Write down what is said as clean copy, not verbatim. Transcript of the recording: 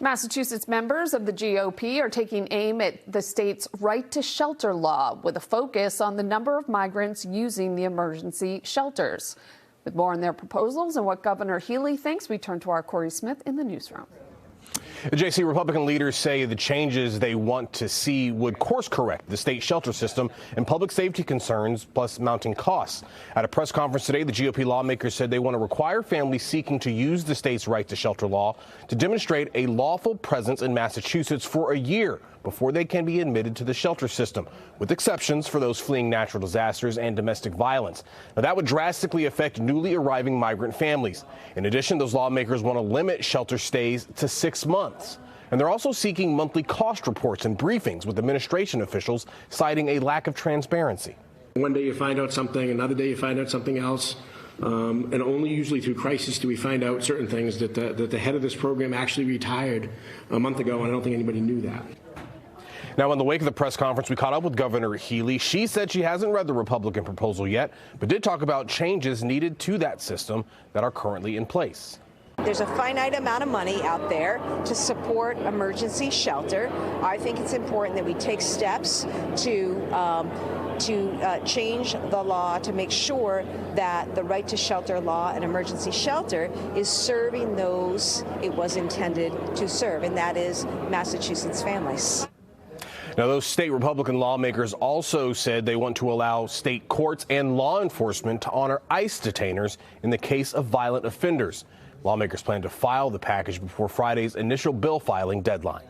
Massachusetts members of the GOP are taking aim at the state's right to shelter law with a focus on the number of migrants using the emergency shelters. With more on their proposals and what Governor Healy thinks, we turn to our Corey Smith in the newsroom. JC, Republican leaders say the changes they want to see would course correct the state shelter system and public safety concerns, plus mounting costs. At a press conference today, the GOP lawmakers said they want to require families seeking to use the state's right to shelter law to demonstrate a lawful presence in Massachusetts for a year before they can be admitted to the shelter system, with exceptions for those fleeing natural disasters and domestic violence. Now, that would drastically affect newly arriving migrant families. In addition, those lawmakers want to limit shelter stays to 6 months. And they're also seeking monthly cost reports and briefings with administration officials, citing a lack of transparency. One day you find out something, another day you find out something else. And only usually through crisis do we find out certain things that the head of this program actually retired a month ago, and I don't think anybody knew that. Now, in the wake of the press conference, we caught up with Governor Healy. She said she hasn't read the Republican proposal yet, but did talk about changes needed to that system that are currently in place. There's a finite amount of money out there to support emergency shelter. I think it's important that we take steps to change the law to make sure that the right to shelter law and emergency shelter is serving those it was intended to serve, and that is Massachusetts families. Now, those state Republican lawmakers also said they want to allow state courts and law enforcement to honor ICE detainers in the case of violent offenders. Lawmakers plan to file the package before Friday's initial bill filing deadline.